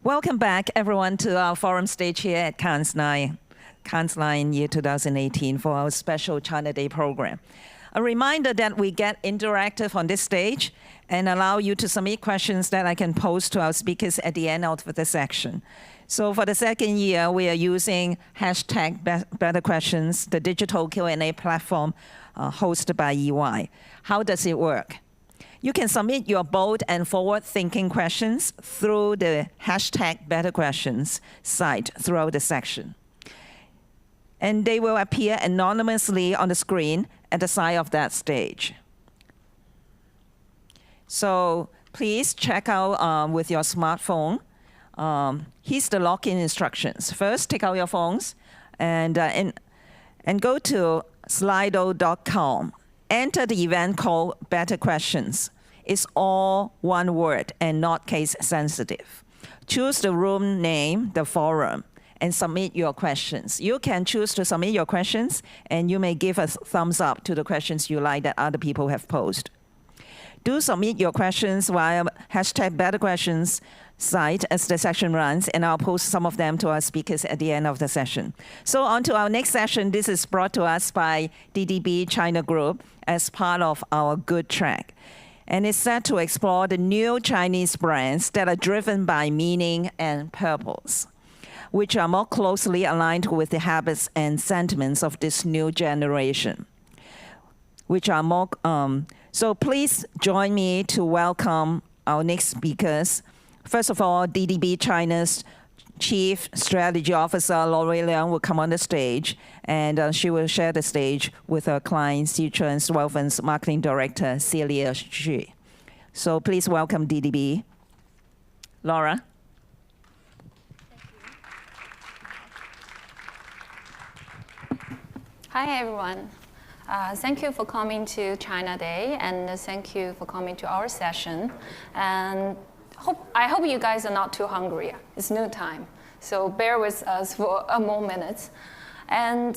Welcome back, everyone, to our forum stage here at Cannes Lion year 2018 for our special China Day program. A reminder that we get interactive on this stage and allow you to submit questions that I can pose to our speakers at the end of the section. So for the second year, we are using hashtag Better Questions, the digital Q&A platform hosted by EY. How does it work? You can submit your bold and forward-thinking questions through the hashtag Better Questions site throughout the section. And they will appear anonymously on the screen at the side of that stage. So please check out with your smartphone. Here's the login instructions. First, take out your phones and go to slido.com. Enter the event called Better Questions. It's all one word and not case sensitive. Choose the room name, the forum, and submit your questions. You can choose to submit your questions, and you may give a thumbs up to the questions you like that other people have posed. Do submit your questions via hashtag Better Questions site as the session runs, and I'll post some of them to our speakers at the end of the session. So on to our next session. This is brought to us by DDB China Group as part of our Good Track. And it's set to explore the new Chinese brands that are driven by meaning and purpose, which are more closely aligned with the habits and sentiments of this new generation, which are more, so please join me to welcome our next speakers. First of all, DDB China's Chief Strategy Officer, Lori Liang, will come on the stage, and she will share the stage with her client, Sichuan and Swellfun's Marketing Director, Celia Shu. So please welcome DDB. Laura. Hi, everyone. Thank you for coming to China Day, and thank you for coming to our session. And I hope you guys are not too hungry. It's noon time, so bear with us for a more minutes. And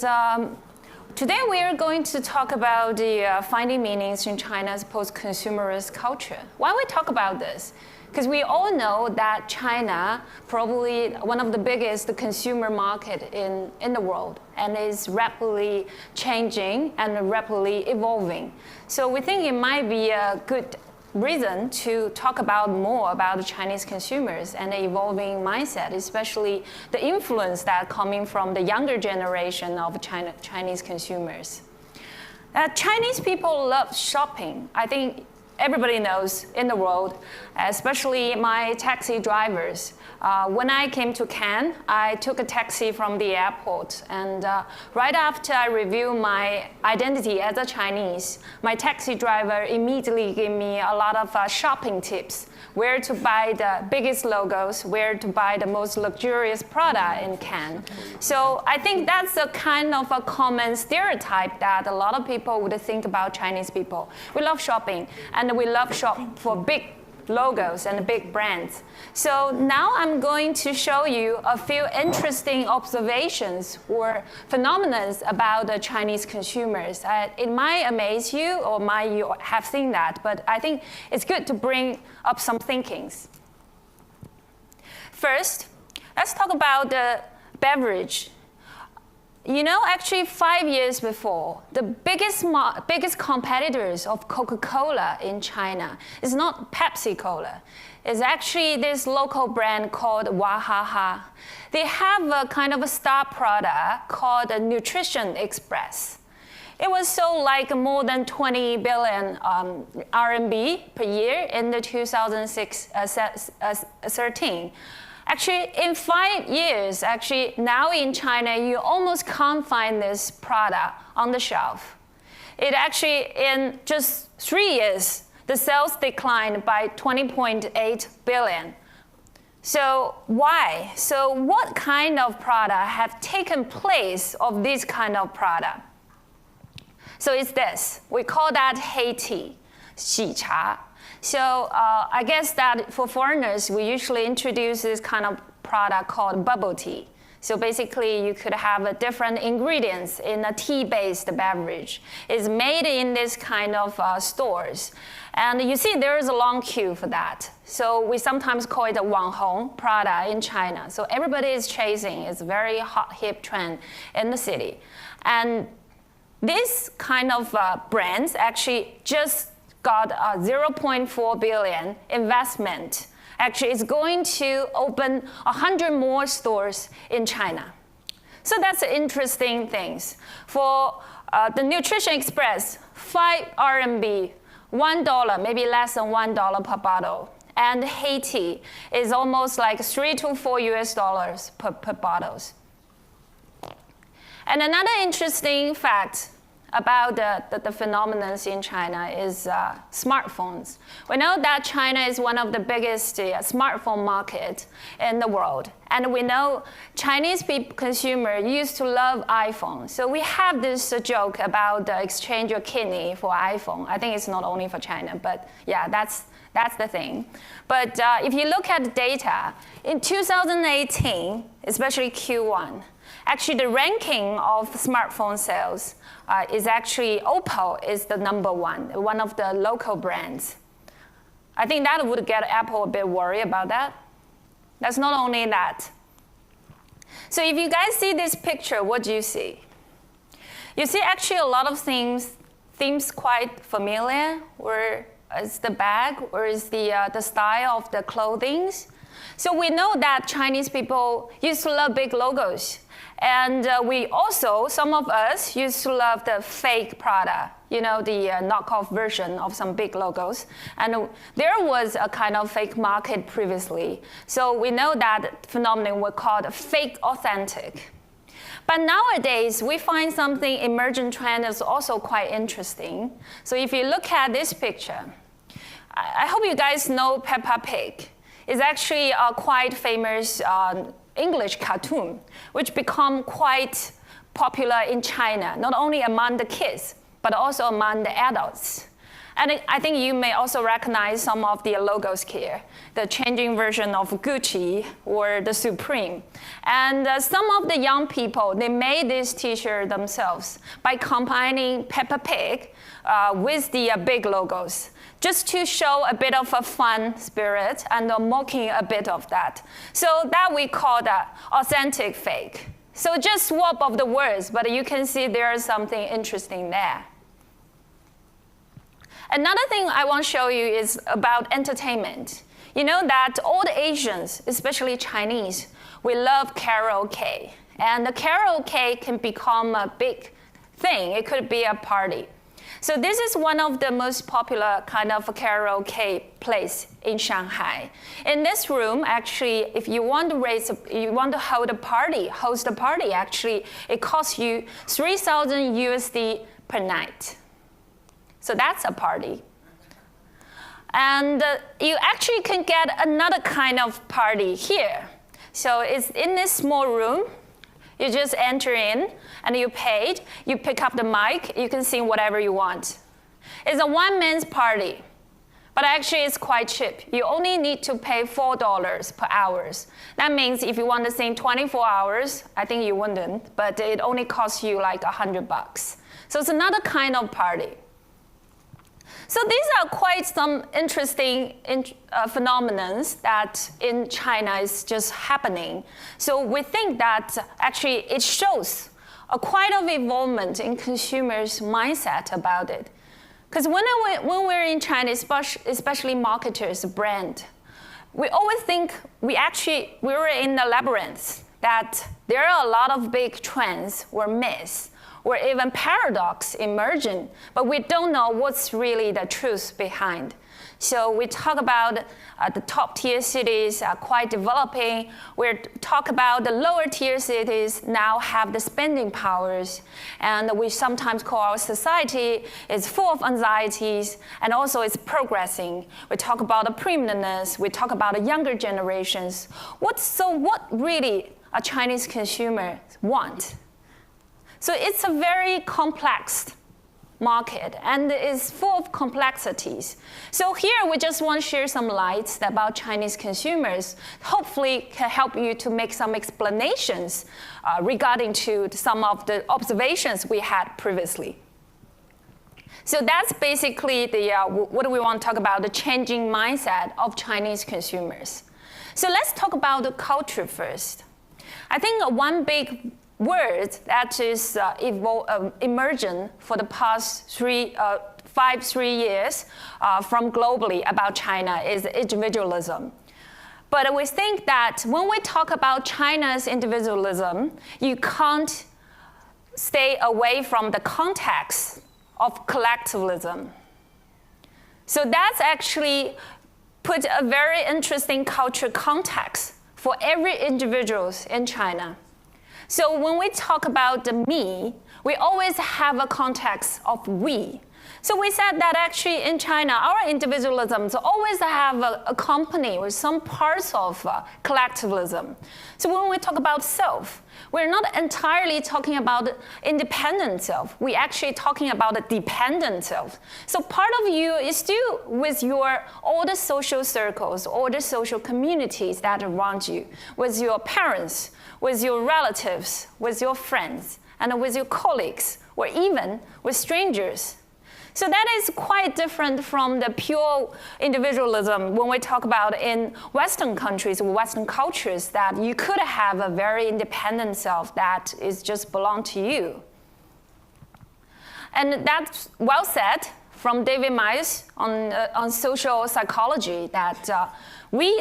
today we are going to talk about the finding meanings in China's post-consumerist culture. Why we talk about this? Because we all know that China, probably one of the biggest consumer market in the world, and is rapidly changing and rapidly evolving. So we think it might be a good reason to talk more about the Chinese consumers and the evolving mindset, especially the influence that coming from the younger generation of Chinese consumers. Chinese people love shopping. I think everybody knows in the world, especially my taxi drivers. When I came to Cannes, I took a taxi from the airport, and right after I revealed my identity as a Chinese, my taxi driver immediately gave me a lot of shopping tips, where to buy the biggest logos, where to buy the most luxurious product in Cannes. So I think that's a kind of a common stereotype that a lot of people would think about Chinese people. We love shopping, and we love shop for big logos and big brands. So now I'm going to show you a few interesting observations or phenomena about the Chinese consumers. It might amaze you, or you have seen that, but I think it's good to bring up some thinkings. First, let's talk about the beverage. You know, actually 5 years before, the biggest competitors of Coca-Cola in China is not Pepsi-Cola. It's actually this local brand called Wahaha. They have a kind of a star product called Nutrition Express. It was sold like more than 20 billion RMB per year in the 2013. Actually, in 5 years, now in China, you almost can't find this product on the shelf. It actually, in just 3 years, the sales declined by 20.8 billion. So why? So what kind of product have taken place of this kind of product? So it's this. We call that Hei tea, 喜茶. So I guess that for foreigners, we usually introduce this kind of product called bubble tea. So basically, you could have different ingredients in a tea-based beverage. It's made in this kind of stores. And you see there is a long queue for that. So we sometimes call it a Wanhong product in China. So everybody is chasing. It's a very hot, hip trend in the city. And this kind of brands actually just got a 0.4 billion investment. Actually, it's going to open 100 more stores in China. So that's interesting things. For the Nutrition Express, 5 RMB, $1, maybe less than $1 per bottle. And Haiti is almost like 3 to 4 US dollars per bottles. And another interesting fact about the phenomenon in China is smartphones. We know that China is one of the biggest smartphone market in the world. And we know Chinese consumers used to love iPhone. So we have this joke about exchange your kidney for iPhone. I think it's not only for China, but yeah, that's the thing. But if you look at the data, in 2018, especially Q1, actually the ranking of smartphone sales is actually Oppo is the number one of the local brands. I think that would get Apple a bit worried about that. That's not only that. So if you guys see this picture, what do you see? You see actually a lot of things quite familiar, or is the bag, or is the style of the clothing. So we know that Chinese people used to love big logos. And we also, some of us used to love the fake product, you know, the knockoff version of some big logos. And there was a kind of fake market previously. So we know that phenomenon we call fake authentic. But nowadays, we find something emergent trend is also quite interesting. So if you look at this picture, I hope you guys know Peppa Pig. It's actually a quite famous English cartoon, which become quite popular in China, not only among the kids, but also among the adults. And I think you may also recognize some of the logos here, the changing version of Gucci or the Supreme. And some of the young people, they made this t-shirt themselves by combining Peppa Pig with the big logos, just to show a bit of a fun spirit and mocking a bit of that. So that we call that authentic fake. So just swap of the words, but you can see there is something interesting there. Another thing I want to show you is about entertainment. You know that all the Asians, especially Chinese, we love karaoke. And the karaoke can become a big thing. It could be a party. So this is one of the most popular kind of karaoke place in Shanghai. In this room, actually, if you want to host a party, actually, it costs you 3,000 USD per night. So that's a party. And you actually can get another kind of party here. So it's in this small room. You just enter in, and you paid. You pick up the mic. You can sing whatever you want. It's a one-man's party, but actually it's quite cheap. You only need to pay $4 per hour. That means if you want to sing 24 hours, I think you wouldn't, but it only costs you like $100. So it's another kind of party. So these are quite some interesting phenomena that in China is just happening. So we think that actually it shows a quite of involvement in consumers' mindset about it. Because when we're in China, especially marketers, brand, we always think we're in the labyrinth, that there are a lot of big trends or myths, or even paradox emerging, but we don't know what's really the truth behind. So we talk about the top tier cities are quite developing. We talk about the lower tier cities now have the spending powers. And we sometimes call our society is full of anxieties, and also it's progressing. We talk about the preeminence. We talk about the younger generations. What really a Chinese consumer want? So it's a very complex market and is full of complexities. So here we just want to share some lights about Chinese consumers, hopefully can help you to make some explanations regarding to some of the observations we had previously. So that's basically the, what do we want to talk about, the changing mindset of Chinese consumers. So let's talk about the culture first. I think one big word that is emergent for the past 3 years from globally about China is individualism. But we think that when we talk about China's individualism, you can't stay away from the context of collectivism. So that's actually put a very interesting cultural context for every individual in China. So when we talk about the me, we always have a context of we. So we said that actually in China, our individualisms always have a company with some parts of collectivism. So when we talk about self, we're not entirely talking about independent self. We're actually talking about a dependent self. So part of you is still with all the social circles, all the social communities that around you, with your parents, with your relatives, with your friends, and with your colleagues, or even with strangers. So that is quite different from the pure individualism when we talk about in Western countries or Western cultures that you could have a very independent self that is just belong to you. And that's well said from David Myers on social psychology that we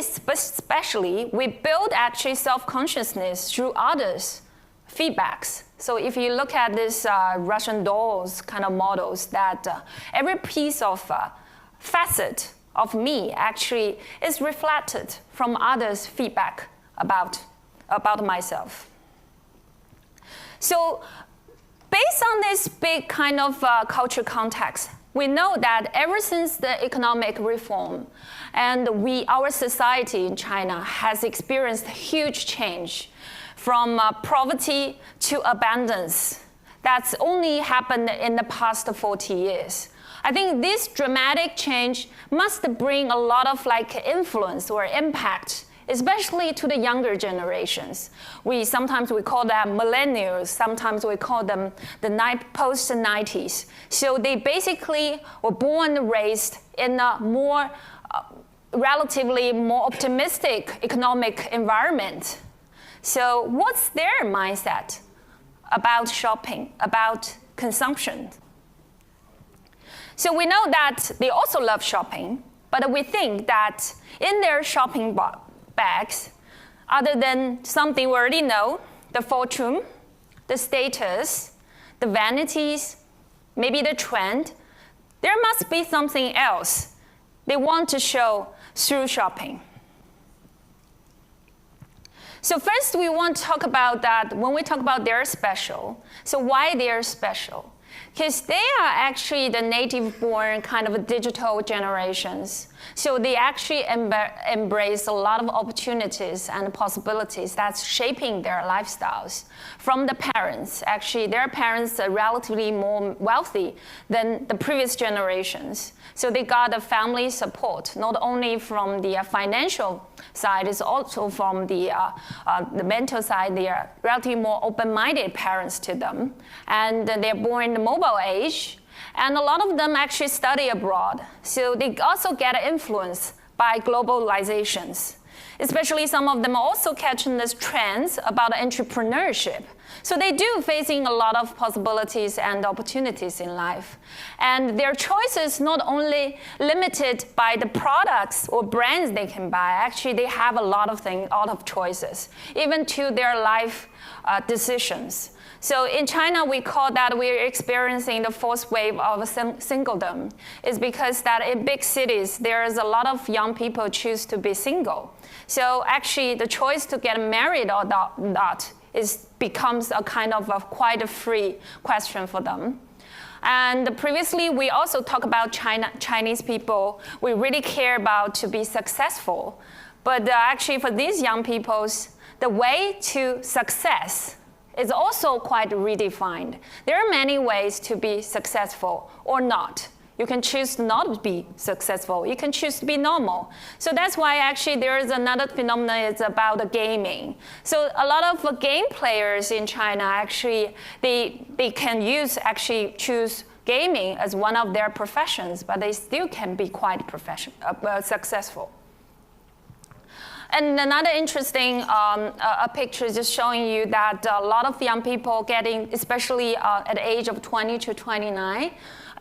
build actually self-consciousness through others' feedbacks. So if you look at this Russian dolls kind of models, that every piece of facet of me actually is reflected from others' feedback about myself. So based on this big kind of cultural context, we know that ever since the economic reform and our society in China has experienced huge change from poverty to abundance. That's only happened in the past 40 years. I think this dramatic change must bring a lot of influence or impact, especially to the younger generations. Sometimes we call them millennials, sometimes we call them the post-90s. So they basically were born and raised in a more, relatively more optimistic economic environment. So what's their mindset about shopping, about consumption? So we know that they also love shopping, but we think that in their shopping bags, other than something we already know, the fortune, the status, the vanities, maybe the trend, there must be something else they want to show through shopping. So first we want to talk about that when we talk about they're special. So why they're special? Because they are actually the native-born kind of digital generations. So they actually embrace a lot of opportunities and possibilities that's shaping their lifestyles from the parents. Actually, their parents are relatively more wealthy than the previous generations. So they got the family support, not only from the financial side, it's also from the mental side. They are relatively more open-minded parents to them. And they're born in the mobile age. And a lot of them actually study abroad. So they also get influenced by globalizations. Especially some of them are also catching these trends about entrepreneurship. So they do facing a lot of possibilities and opportunities in life. And their choices not only limited by the products or brands they can buy, actually they have a lot of choices, even to their life decisions. So in China, we call that we're experiencing the fourth wave of singledom. It's because that in big cities, there's a lot of young people choose to be single. So actually, the choice to get married or not becomes a kind of quite a free question for them. And previously, we also talk about Chinese people. We really care about to be successful. But actually, for these young peoples, the way to success is also quite redefined. There are many ways to be successful or not. You can choose not to be successful. You can choose to be normal. So that's why actually there is another phenomenon. It's about the gaming. So a lot of game players in China actually, they can choose gaming as one of their professions, but they still can be quite successful. And another interesting picture is just showing you that a lot of young people getting, especially at the age of 20 to 29,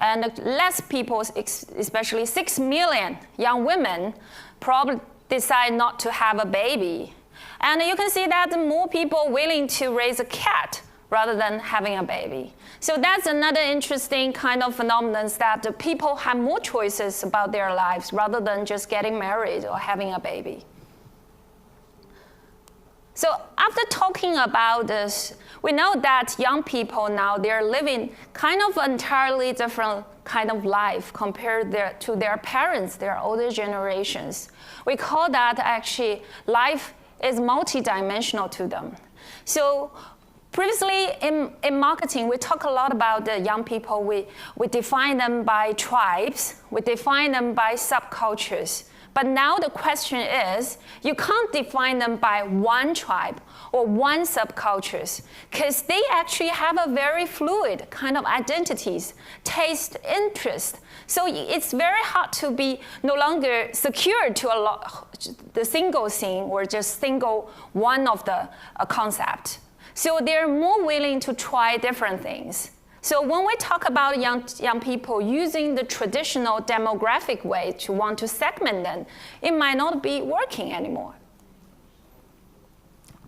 and less people, especially 6 million young women, probably decide not to have a baby. And you can see that more people willing to raise a cat rather than having a baby. So that's another interesting kind of phenomenon, that the people have more choices about their lives rather than just getting married or having a baby. So after talking about this, we know that young people now, they're living kind of entirely different kind of life compared to their parents, their older generations. We call that actually life is multidimensional to them. So previously in marketing, we talk a lot about the young people. We define them by tribes. We define them by subcultures. But now the question is, you can't define them by one tribe or one subcultures, because they actually have a very fluid kind of identities, taste, interest. So it's very hard to be no longer secured to the single thing or just single one of the concept. So they're more willing to try different things. So when we talk about young people using the traditional demographic way to want to segment them, it might not be working anymore.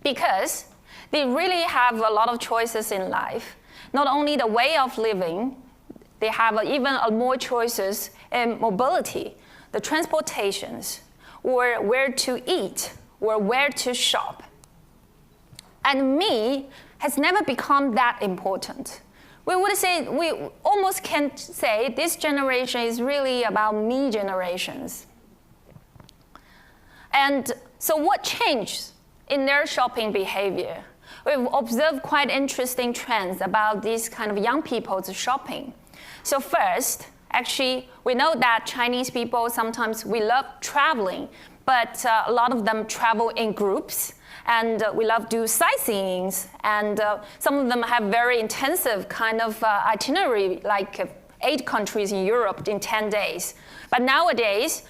Because they really have a lot of choices in life. Not only the way of living, they have even more choices in mobility, the transportations, or where to eat, or where to shop. And me has never become that important. We almost can say this generation is really about me generations. And so what changed in their shopping behavior? We've observed quite interesting trends about these kind of young people's shopping. So first, actually, we know that Chinese people, sometimes we love traveling, but a lot of them travel in groups. And we love to do sightseeings, and some of them have very intensive kind of itinerary, like 8 countries in Europe in 10 days. But nowadays,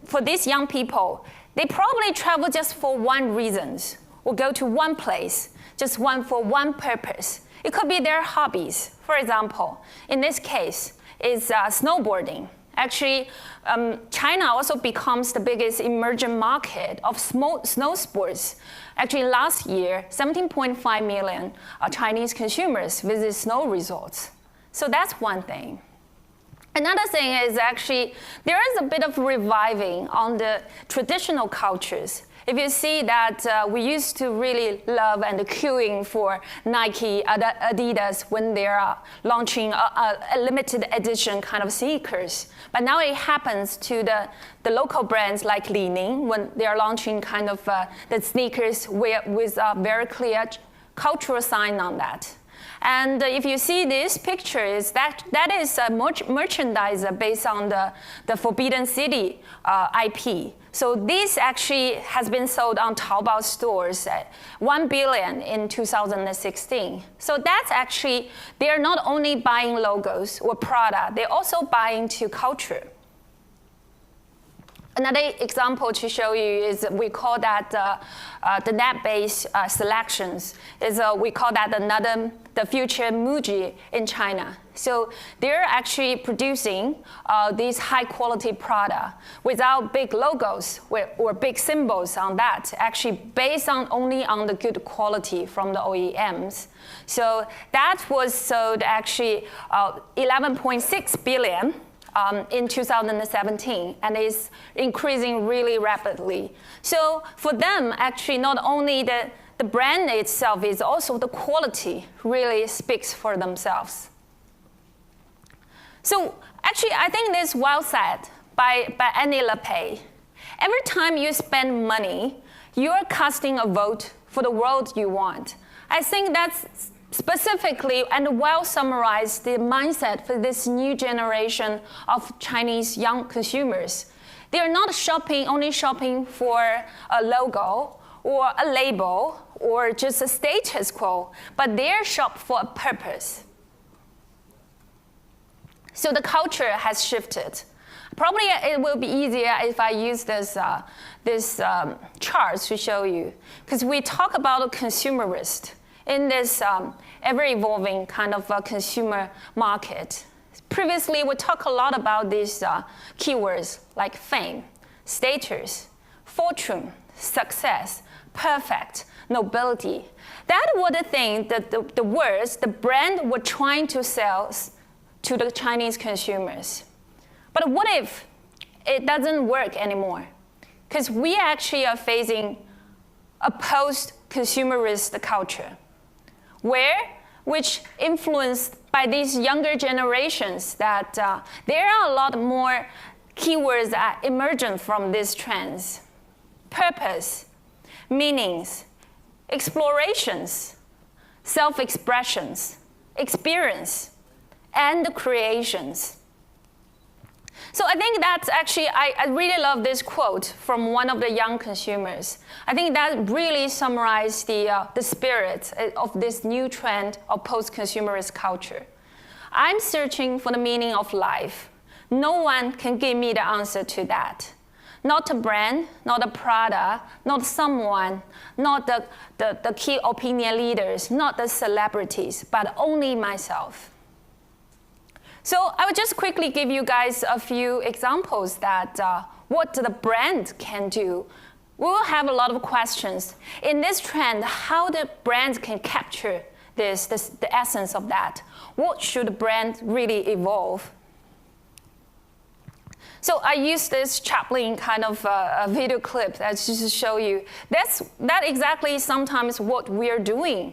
for these young people, they probably travel just for one reason, or go to one place, just for one purpose. It could be their hobbies. For example, in this case, is snowboarding. Actually, China also becomes the biggest emerging market of snow sports. Actually, last year, 17.5 million Chinese consumers visit snow resorts. So that's one thing. Another thing is actually, there is a bit of reviving on the traditional cultures. If you see that we used to really love and queuing for Nike, Adidas when they are launching a limited edition kind of sneakers. But now it happens to the local brands like Liang when they are launching kind of the sneakers with a very clear cultural sign on that. And if you see this picture, that is a merchandise based on the Forbidden City IP. So this actually has been sold on Taobao stores at 1 billion in 2016. So that's actually, they're not only buying logos or product, they're also buying to culture. Another example to show you is we call that the net-based selections. We call that the future Muji in China. So they're actually producing these high-quality product without big logos or big symbols on that, actually based only on the good quality from the OEMs. So that was sold actually 11.6 billion. In 2017, and is increasing really rapidly. So for them, actually, not only the brand itself, is also the quality really speaks for themselves. So actually, I think this is well said by Annie LePay. Every time you spend money, you're casting a vote for the world you want. I think that's specifically and well summarized the mindset for this new generation of Chinese young consumers. They are not only shopping for a logo or a label or just a status quo, but they're shop for a purpose. So the culture has shifted. Probably it will be easier if I use this charts to show you, because we talk about a consumerist in this ever-evolving kind of consumer market. Previously, we talked a lot about these keywords like fame, status, fortune, success, perfect, nobility. That were the things that the words the brand were trying to sell to the Chinese consumers. But what if it doesn't work anymore? Because we actually are facing a post-consumerist culture, which influenced by these younger generations, that there are a lot more keywords that are emergent from these trends. Purpose, meanings, explorations, self-expressions, experience, and creations. So I think that's actually, I really love this quote from one of the young consumers. I think that really summarized the spirit of this new trend of post-consumerist culture. I'm searching for the meaning of life. No one can give me the answer to that. Not a brand, not a product, not someone, not the key opinion leaders, not the celebrities, but only myself. So I will just quickly give you guys a few examples that what the brand can do. We will have a lot of questions. In this trend, how the brand can capture the essence of that. What should the brand really evolve? So I use this Chaplin kind of a video clip that's just to show you. That exactly sometimes what we're doing.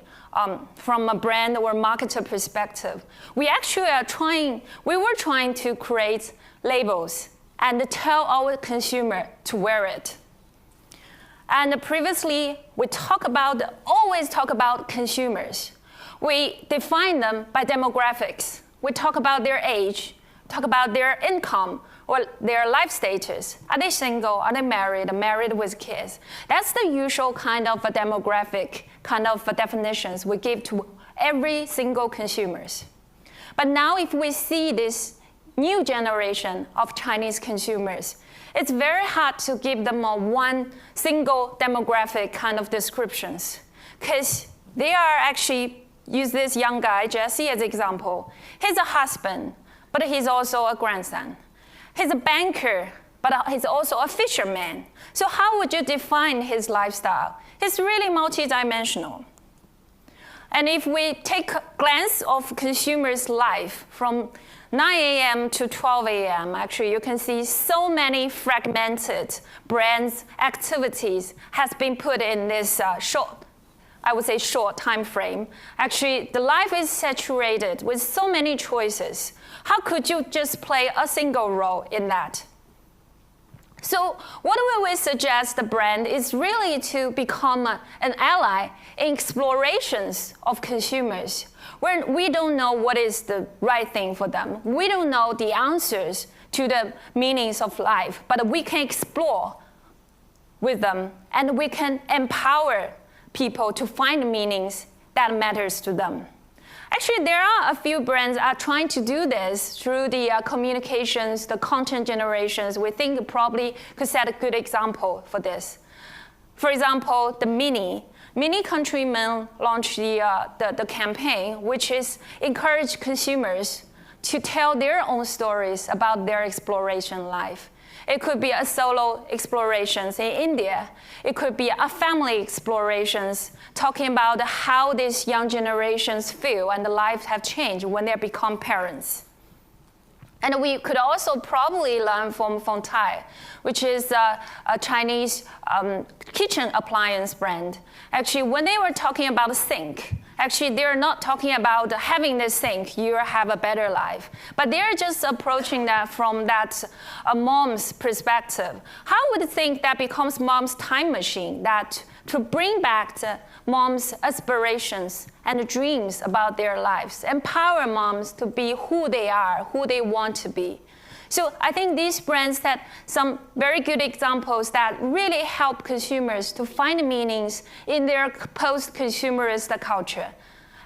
From a brand or marketer perspective. We were trying to create labels and tell our consumer to wear it. And previously, we always talk about consumers. We define them by demographics. We talk about their age, talk about their income, or their life status. Are they single? Are they married with kids? That's the usual kind of a demographic kind of definitions we give to every single consumers. But now if we see this new generation of Chinese consumers, it's very hard to give them one single demographic kind of descriptions, because they are actually, use this young guy, Jesse, as an example. He's a husband, but he's also a grandson. He's a banker, but he's also a fisherman. So how would you define his lifestyle? It's really multidimensional. And if we take a glance of consumers' life from 9 a.m. to 12 a.m., actually you can see so many fragmented brands, activities has been put in this short time frame. Actually, the life is saturated with so many choices. How could you just play a single role in that? So what we will suggest the brand is really to become an ally in explorations of consumers, where we don't know what is the right thing for them. We don't know the answers to the meanings of life, but we can explore with them, and we can empower people to find meanings that matters to them. Actually, there are a few brands that are trying to do this through the communications, the content generations. We think probably could set a good example for this. For example, the Mini Countryman launched the campaign, which is encourage consumers to tell their own stories about their exploration life. It could be a solo explorations in India. It could be a family explorations, talking about how these young generations feel and the lives have changed when they become parents. And we could also probably learn from Fontai, which is a Chinese kitchen appliance brand. Actually, when they were talking about a sink, actually they're not talking about having this sink, you have a better life. But they're just approaching that from that mom's perspective. How would you think that becomes mom's time machine that to bring back the moms' aspirations and dreams about their lives, empower moms to be who they are, who they want to be. So I think these brands set some very good examples that really help consumers to find meanings in their post-consumerist culture.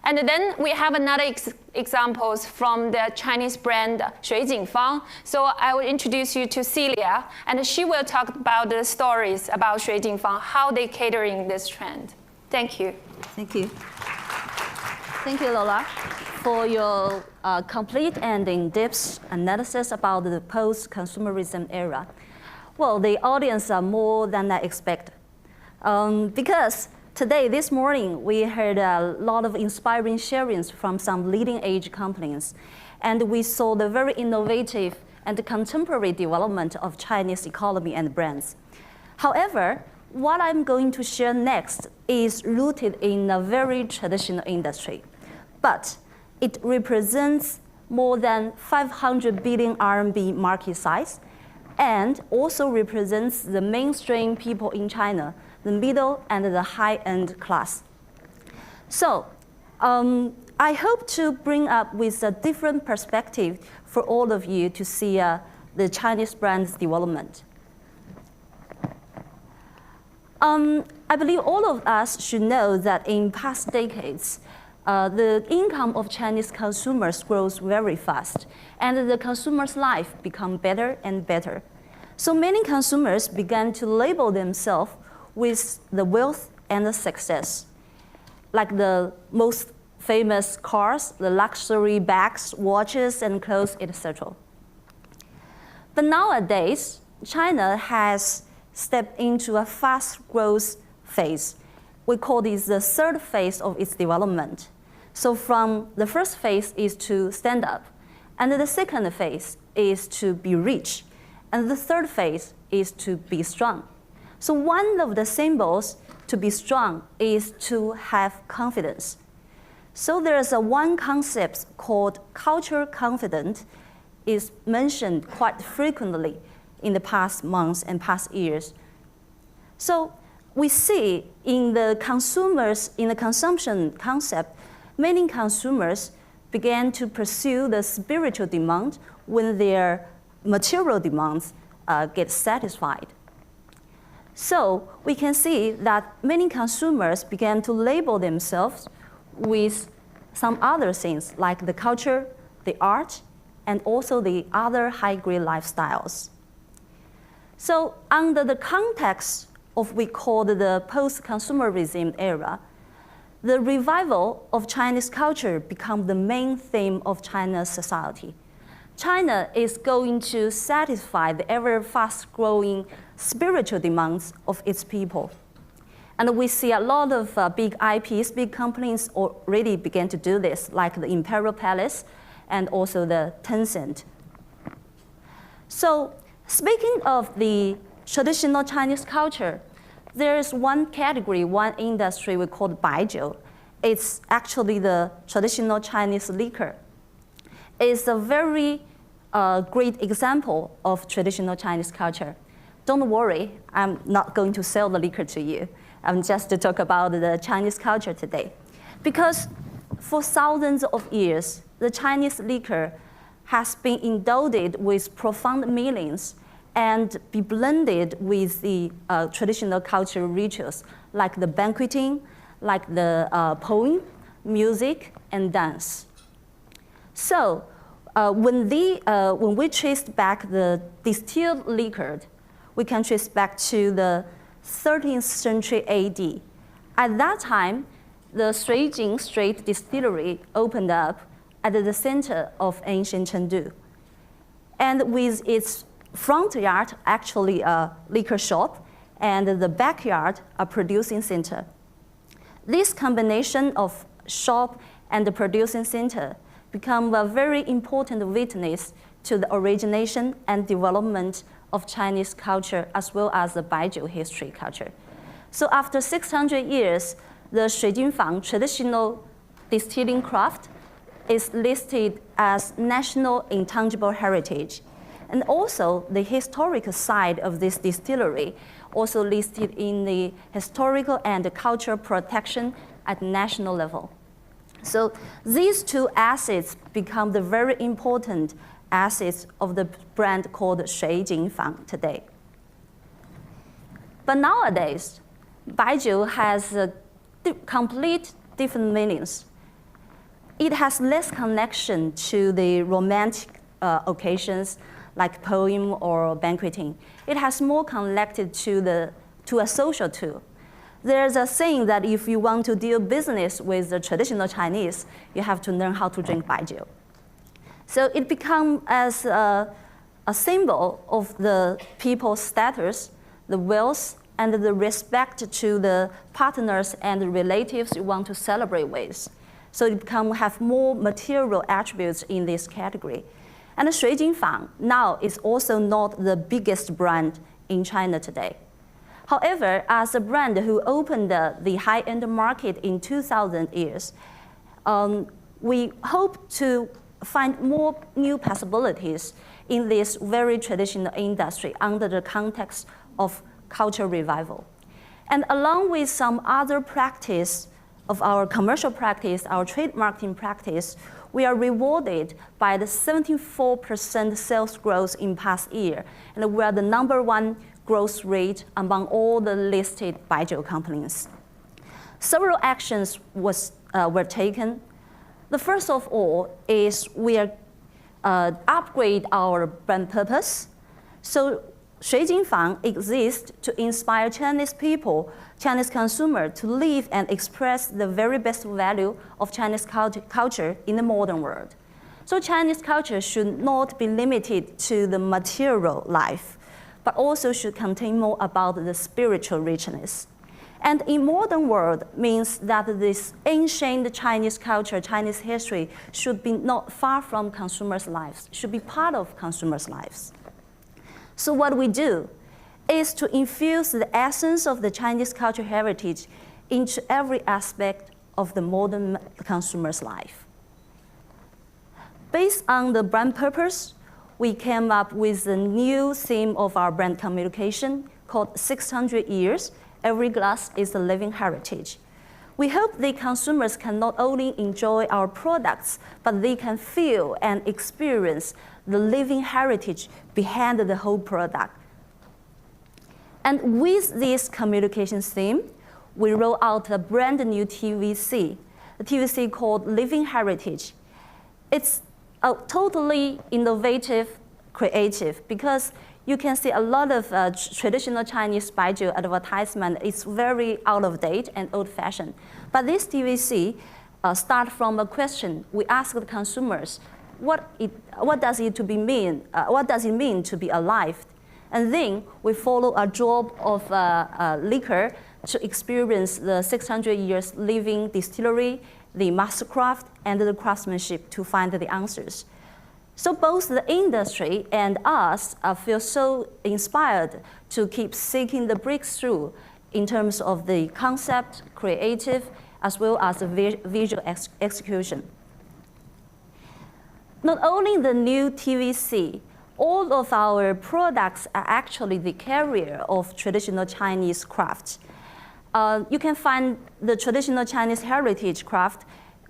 And then we have another examples from the Chinese brand Shui Jingfang. So I will introduce you to Celia, and she will talk about the stories about Shui Jingfang, how they catering this trend. Thank you. Thank you. Thank you, Lola, for your complete and in-depth analysis about the post-consumerism era. Well, the audience are more than I expected. Because today, this morning, we heard a lot of inspiring sharings from some leading-edge companies, and we saw the very innovative and contemporary development of Chinese economy and brands. However, what I'm going to share next is rooted in a very traditional industry, but it represents more than 500 billion RMB market size, and also represents the mainstream people in China, the middle and the high-end class. So I hope to bring up with a different perspective for all of you to see the Chinese brand's development. I believe all of us should know that in past decades, the income of Chinese consumers grows very fast, and the consumer's life become better and better. So many consumers began to label themselves with the wealth and the success, like the most famous cars, the luxury bags, watches, and clothes, etc. But nowadays, China has stepped into a fast growth phase. We call this the third phase of its development. So from the first phase is to stand up, and the second phase is to be rich, and the third phase is to be strong. So one of the symbols to be strong is to have confidence. So there's one concept called cultural confidence is mentioned quite frequently in the past months and past years. So we see in the consumption concept, many consumers began to pursue the spiritual demand when their material demands get satisfied. So we can see that many consumers began to label themselves with some other things like the culture, the art, and also the other high-grade lifestyles. So under the context of what we call the post-consumerism era, the revival of Chinese culture became the main theme of China's society. China is going to satisfy the ever fast-growing spiritual demands of its people. And we see a lot of big IPs, big companies already began to do this, like the Imperial Palace and also the Tencent. So speaking of the traditional Chinese culture, there is one category, one industry we call baijiu. It's actually the traditional Chinese liquor. It's a very great example of traditional Chinese culture. Don't worry, I'm not going to sell the liquor to you. I'm just to talk about the Chinese culture today. Because for thousands of years, the Chinese liquor has been endowed with profound meanings and be blended with the traditional cultural rituals, like the banqueting, like the poem, music, and dance. So when we traced back the distilled liquor, we can trace back to the 13th century AD. At that time, the Suijing Street Distillery opened up at the center of ancient Chengdu. And with its front yard, actually a liquor shop, and the backyard, a producing center. This combination of shop and the producing center become a very important witness to the origination and development of Chinese culture as well as the baijiu history culture. So after 600 years, the Shuijingfang traditional distilling craft is listed as national intangible heritage. And also the historical side of this distillery, also listed in the historical and cultural protection at national level. So these two assets become the very important assets of the brand called Shui Jingfang today. But nowadays, baijiu has a complete different meanings. It has less connection to the romantic occasions like poem or banqueting. It has more connected to a social tool. There's a saying that if you want to do business with the traditional Chinese, you have to learn how to drink baijiu. So it becomes as a symbol of the people's status, the wealth, and the respect to the partners and relatives you want to celebrate with. So it have more material attributes in this category. And Shui Jingfang now is also not the biggest brand in China today. However, as a brand who opened the high-end market in 2000 years, we hope to find more new possibilities in this very traditional industry under the context of cultural revival. And along with some other practice of our commercial practice, our trade marketing practice, we are rewarded by the 74% sales growth in past year. And we are the #1 growth rate among all the listed baijiu companies. Several actions were taken. The first of all is we upgrade our brand purpose. So Shui Jingfang exists to inspire Chinese people, Chinese consumers to live and express the very best value of Chinese culture in the modern world. So Chinese culture should not be limited to the material life, but also should contain more about the spiritual richness. And in modern world means that this ancient Chinese culture, Chinese history should be not far from consumers' lives, should be part of consumers' lives. So what we do is to infuse the essence of the Chinese cultural heritage into every aspect of the modern consumer's life. Based on the brand purpose, we came up with a new theme of our brand communication called 600 Years, Every Glass is a Living Heritage. We hope the consumers can not only enjoy our products, but they can feel and experience the living heritage behind the whole product. And with this communication theme, we roll out a brand new TVC, a TVC called Living Heritage. It's totally innovative, creative, because you can see a lot of traditional Chinese baijiu advertisement is very out of date and old-fashioned. But this TVC starts from a question. We ask the consumers, what does it mean to be alive? And then we follow a drop of liquor to experience the 600 years living distillery, the mastercraft, and the craftsmanship to find the answers. So both the industry and us feel so inspired to keep seeking the breakthrough in terms of the concept, creative, as well as the visual execution. Not only the new TVC, all of our products are actually the carrier of traditional Chinese crafts. You can find the traditional Chinese heritage craft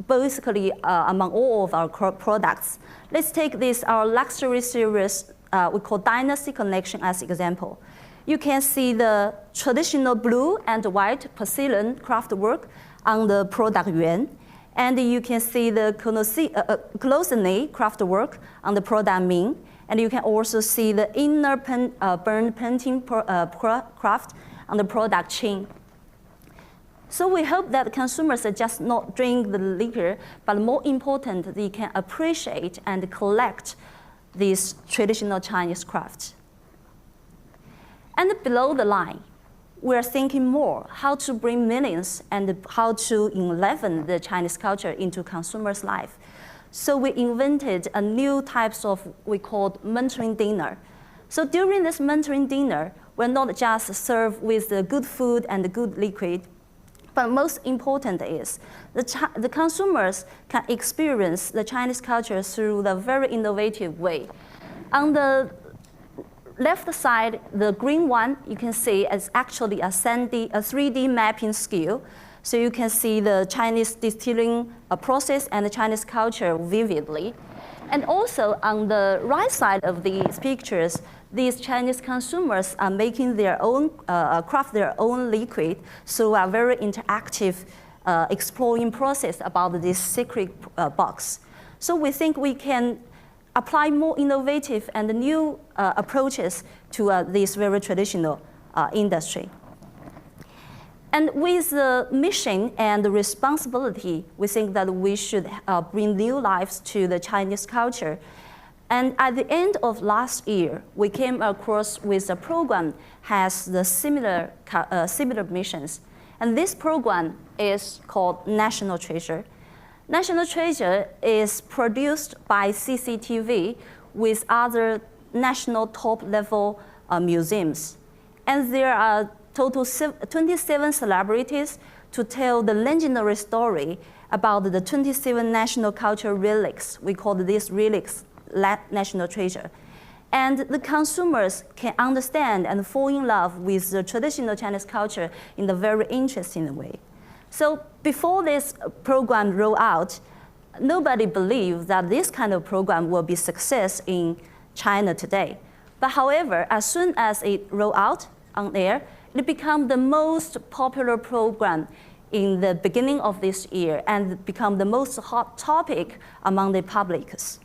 basically among all of our products. Let's take this, our luxury series, we call Dynasty Collection as example. You can see the traditional blue and white porcelain craft work on the product yuan. And you can see the closely craft work on the product Ming. And you can also see the inner burned painting craft on the product Qing. So we hope that consumers just not drink the liquor, but more important, they can appreciate and collect these traditional Chinese crafts. And below the line, we're thinking more how to bring meanings and how to enliven the Chinese culture into consumers' life. So we invented a new types of, we called mentoring dinner. So during this mentoring dinner, we're not just served with the good food and the good liquid, but most important is the consumers can experience the Chinese culture through the very innovative way. On the left side, the green one, you can see is actually a 3D mapping skill. So you can see the Chinese distilling process and the Chinese culture vividly. And also on the right side of these pictures, these Chinese consumers are making their own, craft their own liquid through a very interactive exploring process about this secret box. So we think we can apply more innovative and new approaches to this very traditional industry. And with the mission and the responsibility, we think that we should bring new lives to the Chinese culture. And at the end of last year, we came across with a program has the similar missions. And this program is called National Treasure. National Treasure is produced by CCTV with other national top-level museums. And there are total 27 celebrities to tell the legendary story about the 27 national cultural relics. We call these relics National Treasure. And the consumers can understand and fall in love with the traditional Chinese culture in a very interesting way. So before this program rolled out, nobody believed that this kind of program will be success in China today. But however, as soon as it rolled out on air, it became the most popular program in the beginning of this year and become the most hot topic among the publics.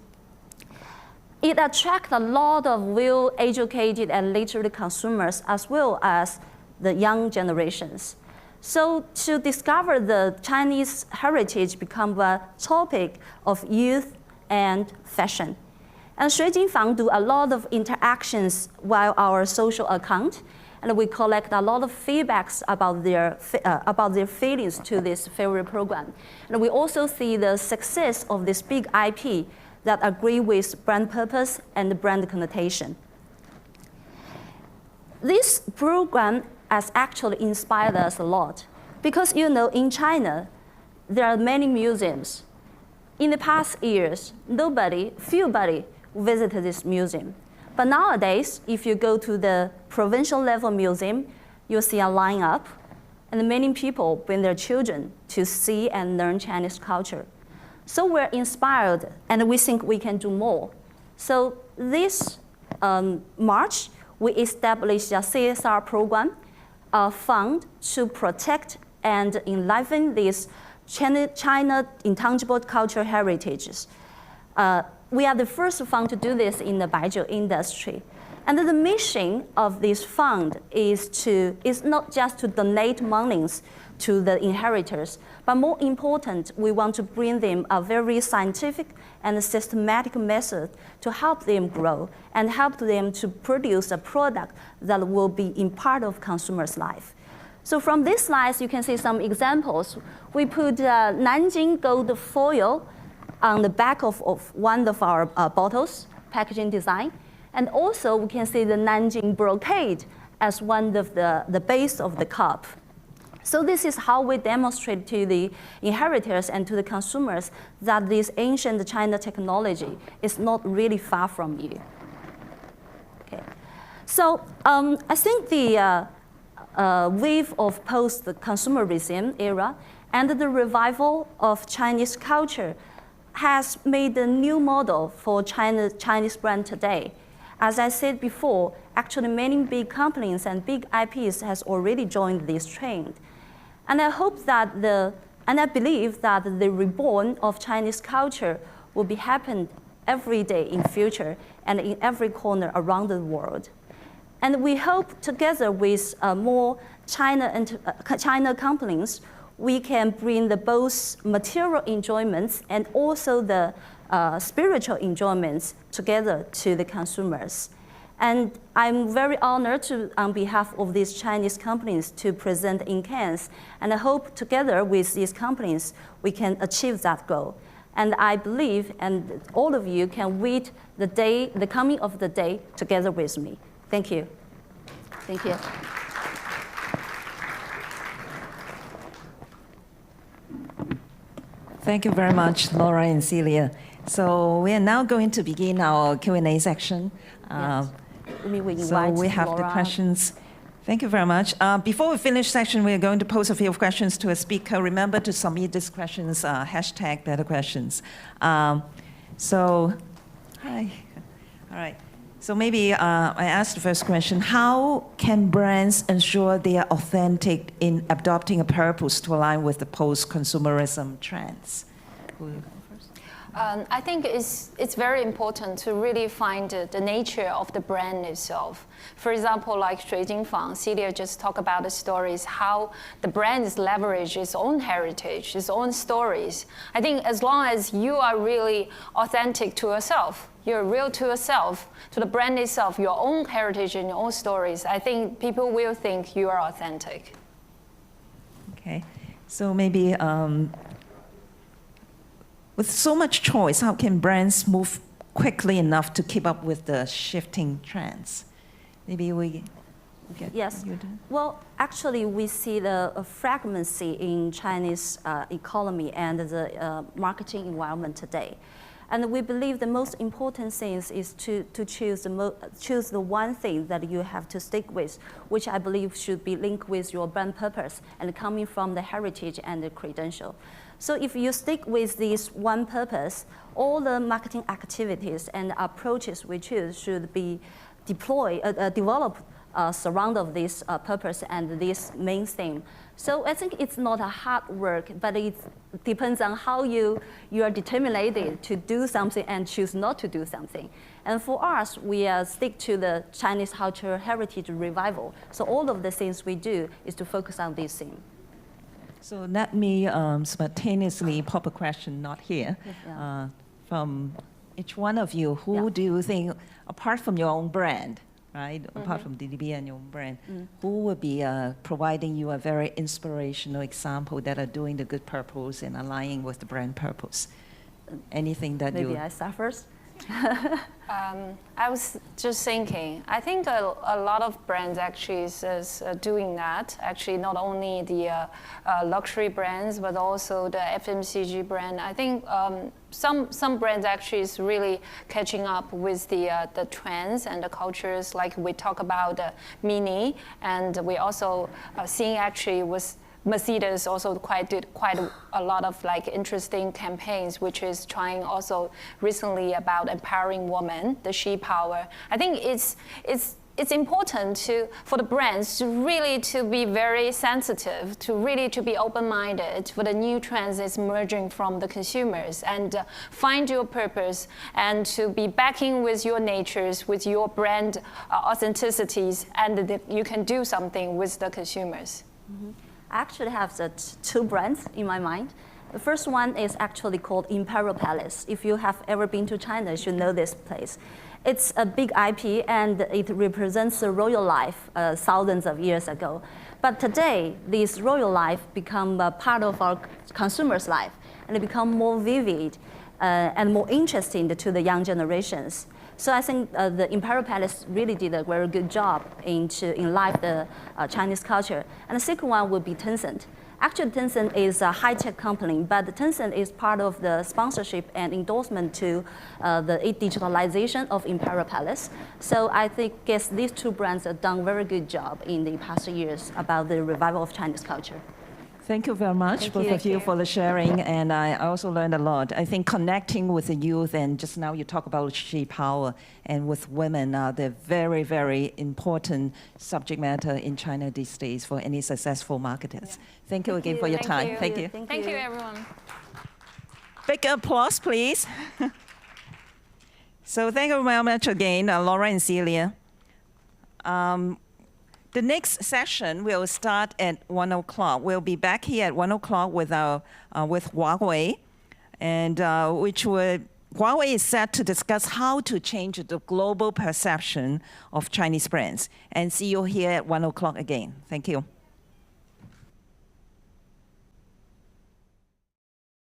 It attracts a lot of well-educated and literate consumers as well as the young generations. So to discover the Chinese heritage become a topic of youth and fashion. And Shui Jinfang do a lot of interactions via our social account, and we collect a lot of feedbacks about their feelings to this favorite program. And we also see the success of this big IP that agree with brand purpose and brand connotation. This program has actually inspired us a lot because in China, there are many museums. In the past years, few visited this museum. But nowadays, if you go to the provincial level museum, you'll see a lineup, and many people bring their children to see and learn Chinese culture. So we're inspired, and we think we can do more. So this March, we established a CSR program, a fund to protect and enliven these China intangible cultural heritages. We are the first fund to do this in the baijiu industry. And the mission of this fund is not just to donate monies to the inheritors, but more important, we want to bring them a very scientific and systematic method to help them grow and help them to produce a product that will be in part of consumers' life. So from these slides, you can see some examples. We put Nanjing gold foil on the back of one of our bottles, packaging design. And also, we can see the Nanjing brocade as one of the base of the cup. So this is how we demonstrate to the inheritors and to the consumers that this ancient China technology is not really far from you. Okay. So I think the wave of post-consumerism era and the revival of Chinese culture has made a new model for Chinese brand today. As I said before, actually many big companies and big IPs has already joined this trend. And I hope that and I believe that the reborn of Chinese culture will be happen every day in future and in every corner around the world. And we hope together with more China companies, we can bring the both material enjoyments and also the spiritual enjoyments together to the consumers. And I'm very honored to, on behalf of these Chinese companies, to present in Cannes. And I hope together with these companies, we can achieve that goal. And I believe, and all of you can wait the coming of the day together with me. Thank you. Thank you. Thank you very much, Laura and Celia. So we are now going to begin our Q&A section. Yes. we So invite we have Laura. the questions. Thank you very much. Before we finish section, we are going to pose a few questions to a speaker. Remember to submit these questions, hashtag better questions. So, hi. All right. So maybe I ask the first question. How can brands ensure they are authentic in adopting a purpose to align with the post-consumerism trends? Who will go first? I think it's very important to really find the nature of the brand itself. For example, like Fang, Celia just talked about the stories, how the brand is leverage its own heritage, its own stories. I think as long as you are really authentic to yourself, you're real to yourself, to the brand itself, your own heritage and your own stories, I think people will think you are authentic. Okay. So maybe with so much choice, how can brands move quickly enough to keep up with the shifting trends? Maybe we get Yes. you to. Well, actually, we see the fragmency in Chinese economy and the marketing environment today. And we believe the most important thing is to choose the one thing that you have to stick with, which I believe should be linked with your brand purpose and coming from the heritage and the credential. So if you stick with this one purpose, all the marketing activities and approaches we choose should be developed surrounded this purpose and this main theme. So I think it's not a hard work, but it depends on how you are determined to do something and choose not to do something. And for us, we stick to the Chinese cultural heritage revival. So all of the things we do is to focus on this theme. So let me spontaneously pop a question, not here, from each one of you. Who do you think, apart from your own brand, right, apart from DDB and your own brand, who would be providing you a very inspirational example that are doing the good purpose and aligning with the brand purpose? Anything that Maybe you... I start first. I was just thinking, I think a lot of brands actually is doing that. Actually, not only the luxury brands, but also the FMCG brand. I think some brands actually is really catching up with the trends and the cultures. Like we talk about the Mini, and we also seeing actually with Mercedes also did quite a lot of like interesting campaigns, which is trying also recently about empowering women, the she power. I think it's important for the brands to really to be very sensitive, to really to be open-minded for the new trends that's emerging from the consumers, and find your purpose and to be backing with your natures, with your brand authenticities, and that you can do something with the consumers. Mm-hmm. I actually have two brands in my mind. The first one is actually called Imperial Palace. If you have ever been to China, you should know this place. It's a big IP and it represents the royal life thousands of years ago. But today, this royal life become a part of our consumers' life and it become more vivid and more interesting to the young generations. So I think the Imperial Palace really did a very good job in live the Chinese culture. And the second one would be Tencent. Actually, Tencent is a high-tech company, but Tencent is part of the sponsorship and endorsement to the digitalization of Imperial Palace. So I guess these two brands have done a very good job in the past years about the revival of Chinese culture. Thank you very much, both of you, for the sharing, and I also learned a lot. I think connecting with the youth, and just now you talk about she power, and with women, they're very, very important subject matter in China these days for any successful marketers. Yeah. Thank you again for your time. Thank you. Thank you, everyone. Big applause, please. So thank you very much again, Laura and Celia. The next session will start at 1 o'clock. We'll be back here at 1 o'clock with Huawei, and Huawei is set to discuss how to change the global perception of Chinese brands. And see you here at 1 o'clock again. Thank you.